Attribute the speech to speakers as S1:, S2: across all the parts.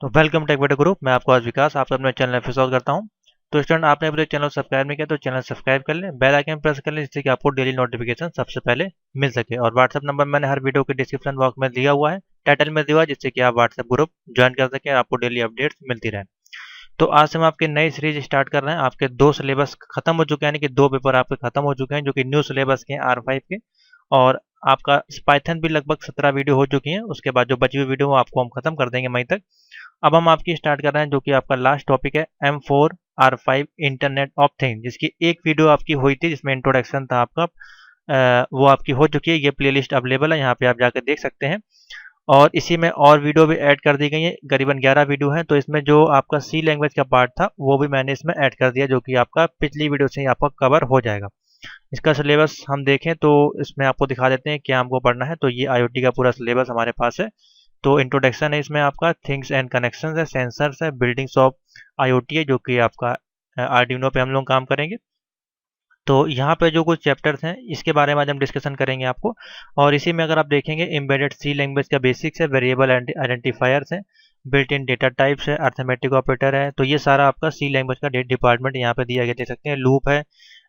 S1: तो welcome take बेटा group. मैं आपको आज विकास आपका अपने चैनल में फिर स्वागत करता हूं। तो स्टूडेंट, आपने अभी तक चैनल सब्सक्राइब नहीं किया तो चैनल सब्सक्राइब कर लें, बेल आइकन प्रेस कर लें जिससे कि आपको डेली नोटिफिकेशन सबसे पहले मिल सके। और व्हाट्सएप नंबर मैंने हर वीडियो के डिस्क्रिप्शन बॉक्स में दिया हुआ है, टाइटल में दिया हुआ है, जिससे कि आप व्हाट्सएप ग्रुप ज्वाइन कर सकें और आपको डेली अपडेट्स मिलती रहे। तो आज से हम आपकी नई सीरीज स्टार्ट कर रहे हैं। आपके दो सिलेबस खत्म हो चुके हैं, यानी कि दो पेपर आपके खत्म हो चुके हैं जो कि न्यू सिलेबस के R5 के। और आपका पाइथन भी लगभग 17 वीडियो हो चुकी हैं। उसके बाद जो बची हुई वीडियो आपको हम खत्म कर देंगे मई तक। अब हम आपकी स्टार्ट कर रहे हैं जो कि आपका लास्ट टॉपिक है M4R5 इंटरनेट ऑफ थिंग, जिसकी एक वीडियो आपकी हुई थी जिसमें इंट्रोडक्शन था आपका। वो आपकी हो चुकी है। ये प्लेलिस्ट अवेलेबल है, यहाँ पे आप जाकर देख सकते हैं। और इसी में और वीडियो भी ऐड कर दी गई है, करीबन 11 वीडियो हैं। तो इसमें जो आपका सी लैंग्वेज का पार्ट था वो भी मैंने इसमें ऐड कर दिया, जो कि आपका पिछली वीडियो से ही आपका कवर हो जाएगा। इसका सिलेबस हम देखें तो इसमें आपको दिखा देते हैं क्या हमको पढ़ना है। तो ये IoT का पूरा सिलेबस हमारे पास है। तो इंट्रोडक्शन है, इसमें आपका थिंग्स एंड कनेक्शंस है, सेंसर्स है, बिल्डिंग्स ऑफ IoT है, जो कि आपका आर्डिनो पे हम लोग काम करेंगे। तो यहाँ पे जो कुछ चैप्टर्स हैं इसके बारे में आज हम डिस्कशन करेंगे आपको। और इसी में अगर आप देखेंगे, एम्बेडेड सी लैंग्वेज का बेसिक्स है, वेरिएबल आइडेंटिफायर्स है, बिल्ट इन डेटा टाइप्स है, अर्थमेटिक ऑपरेटर है। तो ये सारा आपका सी लैंग्वेज का डिपार्टमेंट यहाँ पे दिया गया, देख सकते हैं। लूप है,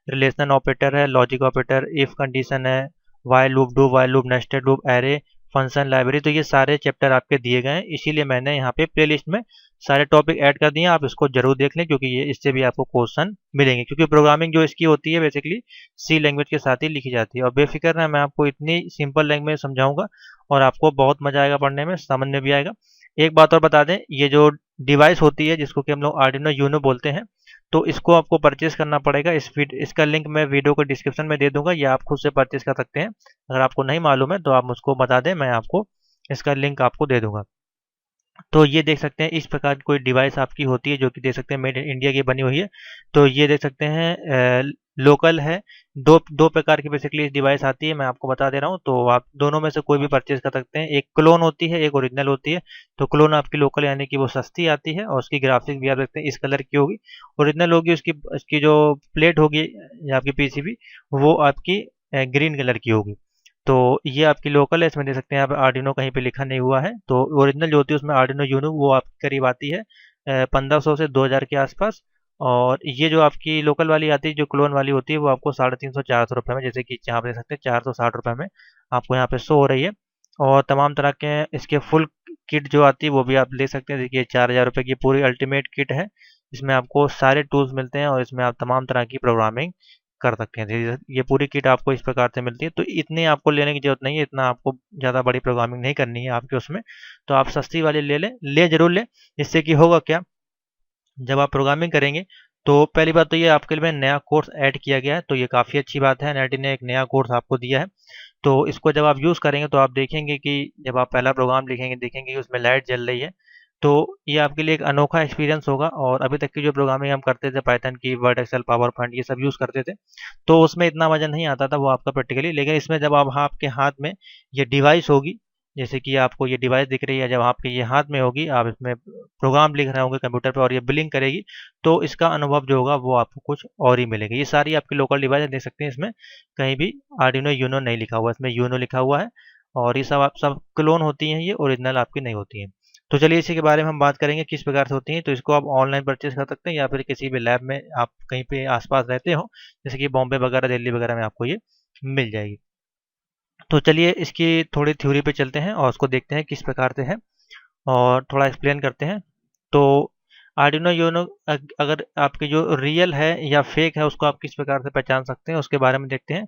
S1: रिलेशनल ऑपरेटर है, लॉजिक ऑपरेटर, इफ कंडीशन है, while loop, do while loop, nested loop, array, function, library. तो ये सारे चैप्टर आपके दिए गए हैं, इसीलिए मैंने यहाँ पे प्लेलिस्ट में सारे टॉपिक ऐड कर दिए हैं। आप इसको जरूर देख लें क्योंकि ये इससे भी आपको क्वेश्चन मिलेंगे, क्योंकि प्रोग्रामिंग जो इसकी होती है बेसिकली सी लैंग्वेज के साथ ही लिखी जाती है। और बेफिक्र है, मैं आपको इतनी सिंपल लैंग्वेज समझाऊंगा और आपको बहुत मजा आएगा पढ़ने में, समझ में भी आएगा। एक बात और बता दें, ये जो डिवाइस होती है जिसको कि हम लोग आर्डिनो यूनो बोलते हैं, तो इसको आपको परचेज करना पड़ेगा। इसका लिंक मैं वीडियो को डिस्क्रिप्शन में दे दूंगा, या आप खुद से परचेज कर सकते हैं। अगर आपको नहीं मालूम है तो आप मुझको बता दें, मैं आपको इसका लिंक आपको दे दूंगा। तो ये देख सकते हैं, इस प्रकार की कोई डिवाइस आपकी होती है जो कि देख सकते हैं मेड इन इंडिया की बनी हुई है। तो ये देख सकते हैं लोकल है। दो दो प्रकार की बेसिकली इस डिवाइस आती है, मैं आपको बता दे रहा हूँ। तो आप दोनों में से कोई भी परचेज कर सकते हैं। एक क्लोन होती है, एक ओरिजिनल होती है। तो क्लोन आपकी लोकल यानी कि वो सस्ती आती है और उसकी ग्राफिक्स भी आप देखते हैं इस कलर की होगी। ओरिजिनल होगी, उसकी उसकी जो प्लेट होगी या आपकी PCB, वो आपकी ग्रीन कलर की होगी। तो ये आपकी लोकल है, इसमें देख सकते हैं आप आर्डिनो कहीं पे लिखा नहीं हुआ है। तो ओरिजिनल जो होती है उसमें आर्डिनो यूनो वो आपके करीब आती है 1500 से 2000 के आसपास। और ये जो आपकी लोकल वाली आती है, जो क्लोन वाली होती है, वो आपको 350-400 रुपये में, जैसे कि यहाँ पे देख सकते हैं 460 रुपये में आपको यहाँ पे शो हो रही है। और तमाम तरह के इसके फुल किट जो आती है वो भी आप ले सकते हैं। देखिए 4000 रुपये की पूरी अल्टीमेट किट है। इसमें आपको सारे टूल्स मिलते हैं और इसमें आप तमाम तरह की प्रोग्रामिंग कर सकते हैं। ये पूरी किट आपको इस प्रकार से मिलती है। तो इतनी आपको लेने की जरूरत नहीं है, इतना आपको ज़्यादा बड़ी प्रोग्रामिंग नहीं करनी है आपके उसमें। तो आप सस्ती वाली ले लें, जरूर लें। इससे कि होगा क्या, जब आप प्रोग्रामिंग करेंगे तो पहली बात तो ये आपके लिए नया कोर्स ऐड किया गया है, तो ये काफ़ी अच्छी बात है। NIT ने एक नया कोर्स आपको दिया है। तो इसको जब आप यूज़ करेंगे तो आप देखेंगे कि जब आप पहला प्रोग्राम लिखेंगे देखेंगे कि उसमें लाइट जल रही है। तो ये आपके लिए एक अनोखा एक्सपीरियंस होगा। और अभी तक की जो प्रोग्रामिंग हम करते थे, पाइथन की, वर्ड, एक्सेल, पावर पॉइंट, ये सब यूज़ करते थे, तो उसमें इतना मज़ा नहीं आता था वो आपका प्रैक्टिकली। लेकिन इसमें जब आप आपके हाथ में ये डिवाइस होगी, जैसे कि आपको ये डिवाइस दिख रही है, जब आपके ये हाथ में होगी, आप इसमें प्रोग्राम लिख रहे होंगे कंप्यूटर पे और ये ब्लिंक करेगी, तो इसका अनुभव जो होगा वो आपको कुछ और ही मिलेगा। ये सारी आपकी लोकल डिवाइस देख सकते हैं, इसमें कहीं भी आर्डिनो यूनो नहीं लिखा हुआ है, इसमें यूनो लिखा हुआ है। और ये सब आप सब क्लोन होती हैं, ये ओरिजिनल आपकी नहीं होती हैं। तो चलिए इसी के बारे में हम बात करेंगे किस प्रकार से होती हैं। तो इसको आप ऑनलाइन परचेज कर सकते हैं या फिर किसी भी लैब में आप कहीं पे आसपास रहते हो, जैसे कि बॉम्बे वगैरह, दिल्ली वगैरह में आपको ये मिल जाएगी। तो चलिए इसकी थोड़ी थ्योरी पे चलते हैं और उसको देखते हैं किस प्रकार से है और थोड़ा एक्सप्लेन करते हैं। तो आर्डिनो यूनो अगर आपकी जो रियल है या फेक है उसको आप किस प्रकार से पहचान सकते हैं उसके बारे में देखते हैं।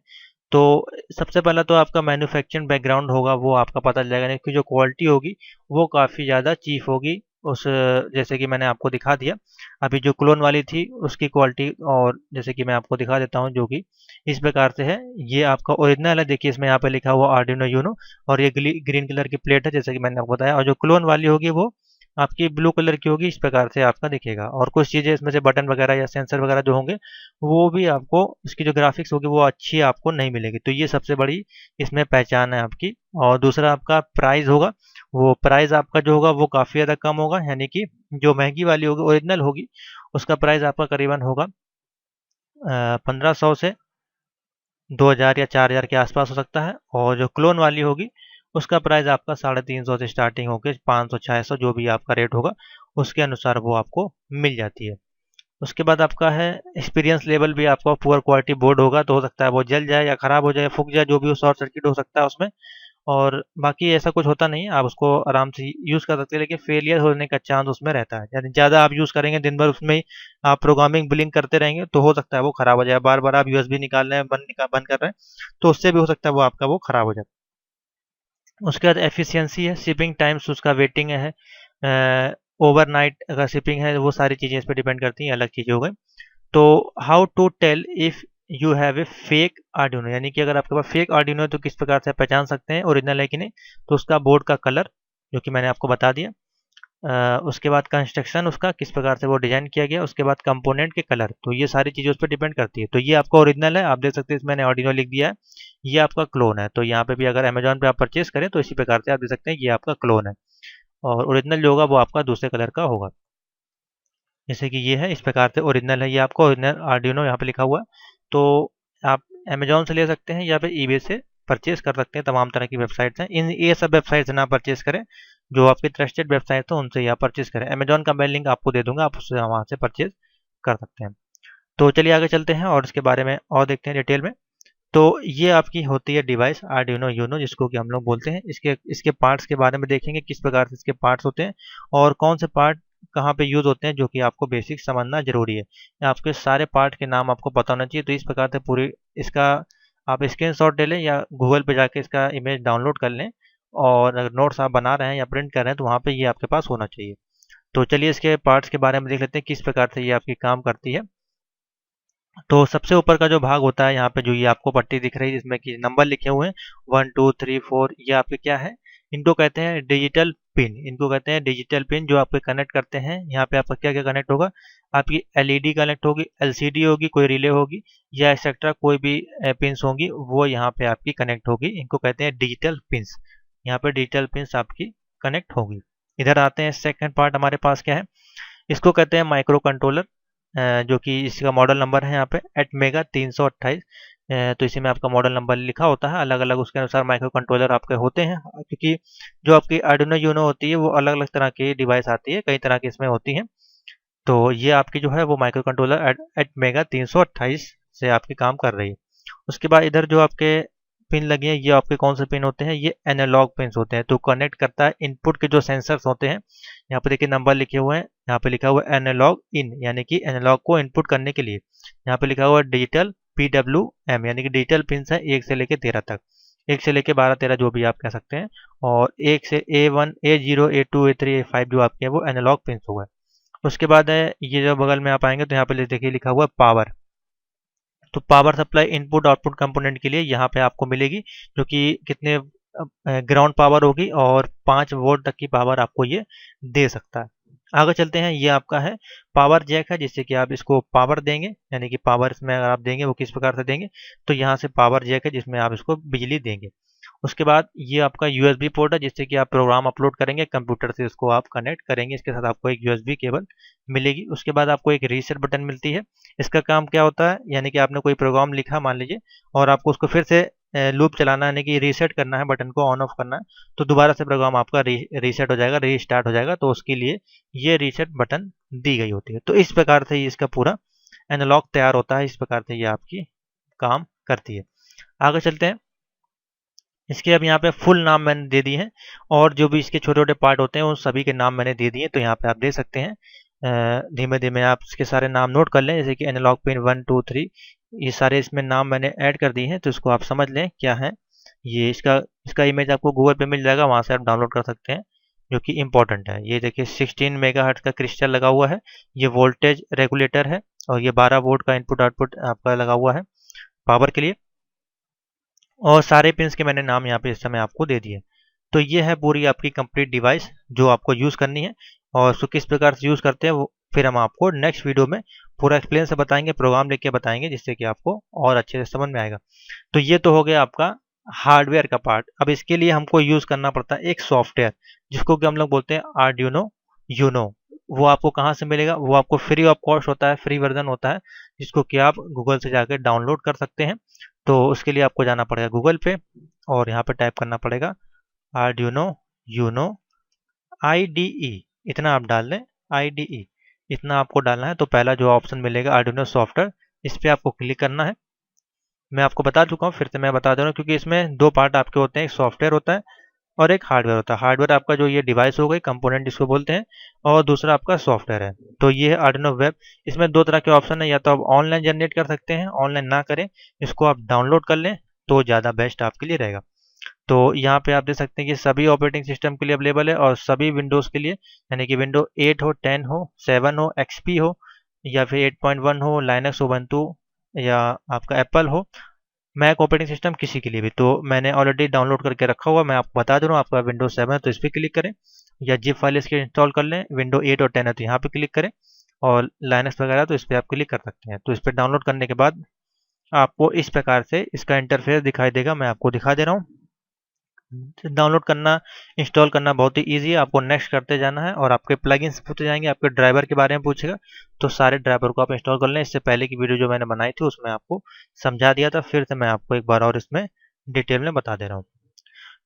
S1: तो सबसे पहला तो आपका मैन्युफैक्चरिंग बैकग्राउंड होगा, वो आपका पता चल जाएगा। इसकी जो क्वालिटी होगी वो काफ़ी ज़्यादा चीप होगी उस, जैसे कि मैंने आपको दिखा दिया। अभी जो क्लोन वाली थी उसकी क्वालिटी, और जैसे कि मैं आपको दिखा देता हूँ जो कि इस प्रकार से है। ये आपका ओरिजिनल है, देखिए इसमें यहाँ पे लिखा हुआ आर्डिनो यूनो, और ये ग्रीन कलर की प्लेट है जैसे कि मैंने आपको बताया। और जो क्लोन वाली होगी वो आपकी ब्लू कलर की होगी, इस प्रकार से आपका दिखेगा। और कुछ चीज़ें इसमें से बटन वगैरह या सेंसर वगैरह जो होंगे वो भी आपको, इसकी जो ग्राफिक्स होगी वो अच्छी आपको नहीं मिलेगी। तो ये सबसे बड़ी इसमें पहचान है आपकी। और दूसरा आपका प्राइस होगा, वो प्राइस आपका जो होगा वो काफ़ी ज़्यादा कम होगा, यानी कि जो महंगी वाली होगी ओरिजिनल होगी उसका प्राइस आपका करीबन होगा 1500 से 2000 या 4000 के आसपास हो सकता है। और जो क्लोन वाली होगी उसका प्राइस आपका 350 से स्टार्टिंग होकर 500-600 जो भी आपका रेट होगा उसके अनुसार वो आपको मिल जाती है। उसके बाद आपका है एक्सपीरियंस लेवल भी आपका पुअर क्वालिटी बोर्ड होगा तो हो सकता है वो जल जाए या ख़राब हो जाए, फूक जाए, जो भी हो, शॉर्ट सर्किट हो सकता है उसमें। और बाकी ऐसा कुछ होता नहीं है, आप उसको आराम से यूज़ कर सकते हैं, लेकिन फेलियर होने का चांस उसमें रहता है। यानी ज़्यादा आप यूज़ करेंगे दिन भर उसमें ही आप प्रोग्रामिंग बिलिंग करते रहेंगे तो हो सकता है वो ख़राब हो जाए। बार बार आप यूएसबी निकाल रहे हैं, बंद कर रहे हैं, तो उससे भी हो सकता है वो आपका वो ख़राब हो जाए। उसके बाद एफिशिएंसी है, शिपिंग टाइम्स उसका वेटिंग है, ओवरनाइट अगर शिपिंग है, वो सारी चीज़ें इस पे डिपेंड करती हैं, अलग चीज़ें हो गई। तो how to tell if you have a fake Arduino, यानी कि अगर आपके पास फेक आर्डिनो है तो किस प्रकार से पहचान सकते हैं ओरिजिनल है कि नहीं। तो उसका बोर्ड का कलर जो कि मैंने आपको बता दिया, उसके बाद कंस्ट्रक्शन उसका किस प्रकार से वो डिज़ाइन किया गया, उसके बाद कंपोनेंट के कलर, तो ये सारी चीज़ें उस पर डिपेंड करती है। तो ये आपका ओरिजिनल है, आप देख सकते हैं इसमें मैंने आर्डिनो लिख दिया है। ये आपका क्लोन है, तो यहाँ पे भी अगर अमेजोन पे आप परचेस करें तो इसी प्रकार से आप देख सकते हैं ये आपका क्लोन है, और ओरिजिनल जो होगा वो आपका दूसरे कलर का होगा। जैसे कि ये है, इस प्रकार से ओरिजिनल है, ये आपका ओरिजिनल आर्डिनो यहाँ पे लिखा हुआ है। तो आप अमेजोन से ले सकते हैं या फिर ईबे से परचेज कर सकते हैं, तमाम तरह की वेबसाइट्स हैं। इन ये सब वेबसाइट से ना परचेज करें, जो आपकी ट्रस्टेड वेबसाइट हो उनसे ही आप परचेज करें। अमेजोन का मैं लिंक आपको दे दूंगा, आप उससे वहाँ से परचेज कर सकते हैं। तो चलिए आगे चलते हैं और इसके बारे में और देखते हैं डिटेल में। तो ये आपकी होती है डिवाइस आर्डिनो यूनो, जिसको कि हम लोग बोलते हैं। इसके इसके पार्ट्स के बारे में देखेंगे, किस प्रकार से इसके पार्ट्स होते हैं और कौन से पार्ट कहाँ पे यूज़ होते हैं, जो कि आपको बेसिक समझना जरूरी है। आपके सारे पार्ट के नाम आपको पता होना चाहिए। तो इस प्रकार से पूरी इसका आप स्क्रीनशॉट ले लें या गूगल पे जाके इसका इमेज डाउनलोड कर लें, और अगर नोट्स आप बना रहे हैं या प्रिंट कर रहे हैं तो वहाँ पे ये आपके पास होना चाहिए। तो चलिए इसके पार्ट्स के बारे में देख लेते हैं, किस प्रकार से ये आपकी काम करती है। तो सबसे ऊपर का जो भाग होता है, यहाँ पे जो ये आपको पट्टी दिख रही है जिसमें कि नंबर लिखे हुए हैं 1 2 3 4, ये आपके क्या है, इनको कहते हैं डिजिटल पिन। इनको कहते हैं डिजिटल पिन जो आपके कनेक्ट करते हैं। यहाँ पे आपका क्या क्या कनेक्ट होगा, आपकी एलईडी कनेक्ट होगी, एलसीडी होगी, कोई रिले होगी, या एक्सेट्रा कोई भी पिन्स होंगी वो यहाँ पे आपकी कनेक्ट होगी। इनको कहते हैं डिजिटल पिन्स। यहाँ पे डिजिटल पिन्स आपकी कनेक्ट होगी। इधर आते हैं, सेकेंड पार्ट हमारे पास क्या है, इसको कहते हैं माइक्रो कंट्रोलर, जो कि इसका मॉडल नंबर है यहाँ पे एटमेगा 328। तो इसी में आपका मॉडल नंबर लिखा होता है, अलग अलग उसके अनुसार माइक्रो कंट्रोलर आपके होते हैं, क्योंकि जो आपकी आर्डिनो यूनो होती है वो अलग अलग तरह की डिवाइस आती है, कई तरह की इसमें होती हैं। तो ये आपकी जो है वो माइक्रो कंट्रोलर एटमेगा 328 से आपकी काम कर रही है। उसके बाद इधर जो आपके पिन लगे हैं, ये आपके कौन से पिन होते हैं, ये एनालॉग पिन होते हैं। तो कनेक्ट करता है इनपुट के जो सेंसर्स होते हैं, यहाँ पे देखिए नंबर लिखे हुए हैं, यहाँ पे लिखा हुआ है एनालॉग इन, यानी कि एनालॉग को इनपुट करने के लिए। यहाँ पे लिखा हुआ है डिजिटल PWM, यानी कि डिजिटल पिन है 1 से लेके 13 तक, 1 से लेके 12-13 जो भी आप कह सकते हैं, और 1 से A1 A0 A2 A3 A5 जो आपके हैं वो एनालॉग पिन हुआ है। उसके बाद है ये जो बगल में आप आएंगे तो यहाँ पे देखिए लिखा हुआ है पावर। तो power supply input output component के लिए यहाँ पे आपको मिलेगी, जो कि कितने ग्राउंड पावर होगी, और 5 वोल्ट तक की पावर आपको ये दे सकता है। आगे चलते हैं, ये आपका है पावर जैक है, जिससे कि आप इसको पावर देंगे, यानी कि पावर इसमें अगर आप देंगे वो किस प्रकार से देंगे, तो यहाँ से पावर जैक है जिसमें आप इसको बिजली देंगे। उसके बाद ये आपका यूएसबी पोर्ट है, जिससे कि आप प्रोग्राम अपलोड करेंगे कंप्यूटर से, उसको आप कनेक्ट करेंगे, इसके साथ आपको एक यूएसबी केबल मिलेगी। उसके बाद आपको एक रीसेट बटन मिलती है। इसका काम क्या होता है, यानी कि आपने कोई प्रोग्राम लिखा मान लीजिए, और आपको उसको फिर से लूप चलाना है, यानी कि रीसेट करना है, बटन को ऑन ऑफ करना है, तो दोबारा से प्रोग्राम आपका रीसेट हो जाएगा, रीस्टार्ट हो जाएगा। तो उसके लिए ये रीसेट बटन दी गई होती है। तो इस प्रकार से इसका पूरा एनालॉग तैयार होता है, इस प्रकार से ये आपकी काम करती है। आगे चलते हैं, इसके अब यहाँ पे फुल नाम मैंने दे दिए हैं, और जो भी इसके छोटे छोटे पार्ट होते हैं उन सभी के नाम मैंने दे दिए। तो यहाँ पे आप दे सकते हैं, धीमे धीमे आप इसके सारे नाम नोट कर लें, जैसे कि एनालॉग पिन 1 2 3, ये सारे इसमें नाम मैंने ऐड कर दिए हैं, तो इसको आप समझ लें क्या है ये। इसका इसका इमेज आपको गूगल पे मिल जाएगा, वहाँ से आप डाउनलोड कर सकते हैं, जो कि इम्पोर्टेंट है। ये देखिए 16 मेगाहर्ट्ज का क्रिस्टल लगा हुआ है, ये वोल्टेज रेगुलेटर है, और ये 12 वोल्ट का इनपुट आउटपुट आपका लगा हुआ है पावर के लिए, और सारे पिंस के मैंने नाम यहाँ पे इस समय आपको दे दिए। तो ये है पूरी आपकी कंप्लीट डिवाइस जो आपको यूज़ करनी है, और उसको किस प्रकार से यूज़ करते हैं वो फिर हम आपको नेक्स्ट वीडियो में पूरा एक्सप्लेन से बताएंगे, प्रोग्राम लेके बताएंगे, जिससे कि आपको और अच्छे से समझ में आएगा। तो ये तो हो गया आपका हार्डवेयर का पार्ट। अब इसके लिए हमको यूज़ करना पड़ता है एक सॉफ्टवेयर, जिसको कि हम लोग बोलते हैं आर्डिनो यूनो। वो आपको कहाँ से मिलेगा, वो आपको फ्री ऑफ कॉस्ट होता है, फ्री वर्जन होता है, जिसको कि आप गूगल से जाकर डाउनलोड कर सकते हैं। तो उसके लिए आपको जाना पड़ेगा गूगल पे, और यहाँ पे टाइप करना पड़ेगा आर्डिनो यूनो IDE, इतना आप डाल दें। IDE इतना आपको डालना है। तो पहला जो ऑप्शन मिलेगा आर्डिनो सॉफ्टवेयर, इस पर आपको क्लिक करना है। मैं आपको बता चुका हूँ, फिर से मैं बता दे रहा हूँ, क्योंकि इसमें दो पार्ट आपके होते हैं, एक सॉफ्टवेयर होता है और एक हार्डवेयर होता है। हार्डवेयर आपका जो ये डिवाइस हो गई, कंपोनेंट जिसको बोलते हैं, और दूसरा आपका सॉफ्टवेयर है। तो ये है आर्डिनो वेब। इसमें दो तरह के ऑप्शन है, या तो आप ऑनलाइन जनरेट कर सकते हैं, ऑनलाइन ना करें, इसको आप डाउनलोड कर लें तो ज़्यादा बेस्ट आपके लिए रहेगा। तो यहाँ पे आप देख सकते हैं कि सभी ऑपरेटिंग सिस्टम के लिए अवेलेबल है और सभी विंडोज़ के लिए, यानी कि विंडो 8 हो, 10 हो, 7 हो, XP हो, या फिर 8.1 हो, लाइनक्स, उबंटू, या आपका एप्पल हो, मैक ऑपरेटिंग सिस्टम, किसी के लिए भी। तो मैंने ऑलरेडी डाउनलोड करके रखा हुआ, मैं आपको बता दे रहा हूँ। आपका विंडोज 7 है तो इस पर क्लिक करें, या जिप फाइल इसके इंस्टॉल कर लें। विंडो 8 और 10 है तो यहाँ पे क्लिक करें, और लाइनक्स वगैरह तो इस पर आप क्लिक कर सकते हैं। तो इस पर डाउनलोड करने के बाद आपको इस प्रकार से इसका इंटरफेस दिखाई देगा। मैं आपको दिखा दे रहा हूँ। डाउनलोड करना, इंस्टॉल करना बहुत ही ईजी है। आपको नेक्स्ट करते जाना है और आपके प्लगइन्स पूछे जाएंगे, आपके ड्राइवर के बारे में पूछेगा, तो सारे ड्राइवर को आप इंस्टॉल कर लें। इससे पहले की वीडियो जो मैंने बनाई थी उसमें आपको समझा दिया था, फिर से मैं आपको एक बार और इसमें डिटेल में बता दे रहा हूँ।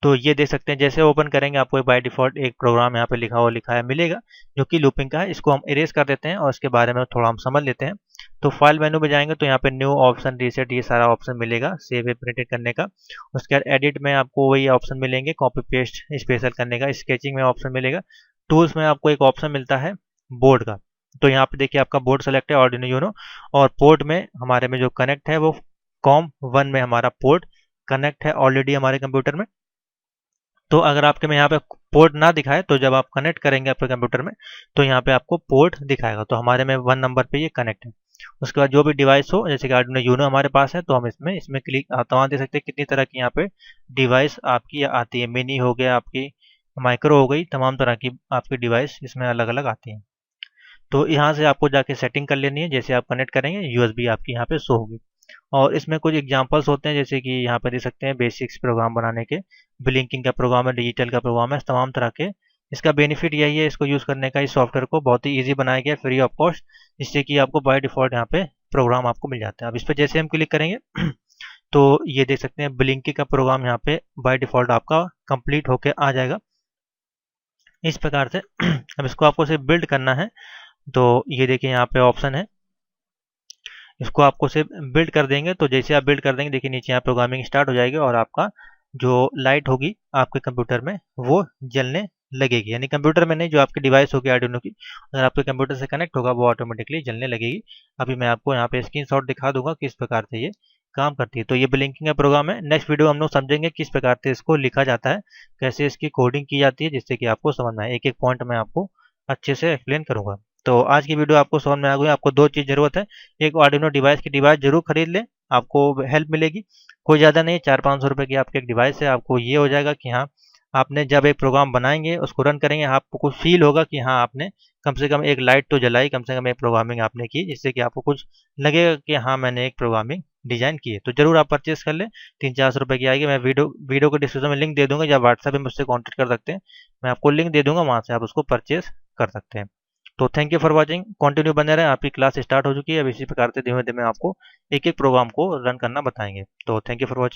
S1: तो ये देख सकते हैं, जैसे ओपन करेंगे आपको बाय डिफॉल्ट एक प्रोग्राम यहाँ पे लिखा है मिलेगा, जो कि लूपिंग का है। इसको हम इरेज कर देते हैं और इसके बारे में थोड़ा हम समझ लेते हैं। तो फाइल मेनू में जाएंगे तो यहाँ पे न्यू ऑप्शन, रीसेट, ये सारा ऑप्शन मिलेगा सेव प्रिंटेड करने का। उसके बाद एडिट में आपको वही ऑप्शन मिलेंगे, कॉपी पेस्ट स्पेशल करने का। स्केचिंग में ऑप्शन मिलेगा। टूल्स में आपको एक ऑप्शन मिलता है बोर्ड का। तो यहाँ पे देखिए आपका बोर्ड सेलेक्ट है, आर्डिनो यूनो, और पोर्ट में हमारे में जो कनेक्ट है वो COM1 में हमारा पोर्ट कनेक्ट है ऑलरेडी हमारे कंप्यूटर में। तो अगर आपके में यहाँ पे पोर्ट ना दिखाए तो जब आप कनेक्ट करेंगे आपके कंप्यूटर में तो यहाँ पे आपको पोर्ट दिखाएगा। तो हमारे में 1 नंबर पे ये कनेक्ट है। उसके बाद जो भी डिवाइस हो, जैसे कि आर्डिनो यूनो हमारे पास है तो हम इसमें क्लिक तमाम दे सकते हैं। कितनी तरह की यहाँ पे डिवाइस आपकी आती है, मिनी हो गया, आपकी माइक्रो हो गई, तमाम तरह की आपकी डिवाइस इसमें अलग अलग आती हैं। तो यहाँ से आपको जाके सेटिंग कर लेनी है। जैसे आप कनेक्ट करेंगे USB आपकी यहाँ पे शो होगी। और इसमें कुछ एग्जांपल्स होते हैं, जैसे कि यहाँ पे देख सकते हैं बेसिक्स प्रोग्राम बनाने के, ब्लिंकिंग का प्रोग्राम है, डिजिटल का प्रोग्राम है, तमाम तरह के। इसका बेनिफिट यही है, इसको यूज़ करने का, इस सॉफ्टवेयर को बहुत ही ईजी बनाया गया फ्री ऑफ कॉस्ट, जिससे कि आपको बाय डिफ़ॉल्ट यहाँ पे प्रोग्राम आपको मिल जाता है। अब इस पर जैसे हम क्लिक करेंगे तो ये देख सकते हैं ब्लिंकिंग का प्रोग्राम यहाँ पे बाय डिफ़ॉल्ट आपका कंप्लीट होके आ जाएगा इस प्रकार से। अब इसको आपको सिर्फ बिल्ड करना है। तो ये देखिए यहाँ पे ऑप्शन है, इसको आपको सिर्फ बिल्ड कर देंगे। तो जैसे आप बिल्ड कर देंगे, देखिए नीचे यहाँ प्रोग्रामिंग स्टार्ट हो जाएगी और आपका जो लाइट होगी आपके कंप्यूटर में वो जलने लगेगी। यानी कंप्यूटर में नहीं, जो आपकी डिवाइस होगी आर्डिनो की, अगर आपके कंप्यूटर से कनेक्ट होगा वो ऑटोमेटिकली जलने लगेगी। अभी मैं आपको यहाँ पे स्क्रीनशॉट दिखा दूंगा किस प्रकार से ये काम करती है। तो ये ब्लिंकिंग का प्रोग्राम है। नेक्स्ट वीडियो हम लोग समझेंगे किस प्रकार से इसको लिखा जाता है, कैसे इसकी कोडिंग की जाती है, जिससे कि आपको समझ में आए। एक एक पॉइंट मैं आपको अच्छे से एक्सप्लेन करूंगा। तो आज की वीडियो आपको समझ में आ गई। आपको दो चीज़ जरूरत है, एक आर्डिनो डिवाइस की डिवाइस जरूर खरीद लें, आपको हेल्प मिलेगी। कोई ज़्यादा नहीं, 400-500 रुपये की आपकी एक डिवाइस है। आपको ये हो जाएगा कि हाँ, आपने जब एक प्रोग्राम बनाएंगे उसको रन करेंगे, आपको कुछ फील होगा कि हाँ आपने कम से कम एक लाइट तो जलाई, कम से कम एक प्रोग्रामिंग आपने की, जिससे कि आपको कुछ लगेगा कि हाँ मैंने एक प्रोग्रामिंग डिजाइन की है। तो जरूर आप परचेस कर लें, 300-400 रुपये की आएगी। मैं वीडियो को डिस्क्रिप्शन में लिंक दे दूंगा, या व्हाट्सएप में मुझसे कॉन्टेक्ट कर सकते हैं, मैं आपको लिंक दे दूंगा, वहाँ से आप उसको परचेस कर सकते हैं। तो thank you for watching, continue बने रहें। आपकी क्लास स्टार्ट हो चुकी है, अब इसी प्रकार से धीमे धीमे आपको एक एक प्रोग्राम को रन करना बताएंगे। तो थैंक यू फॉर वॉचिंग।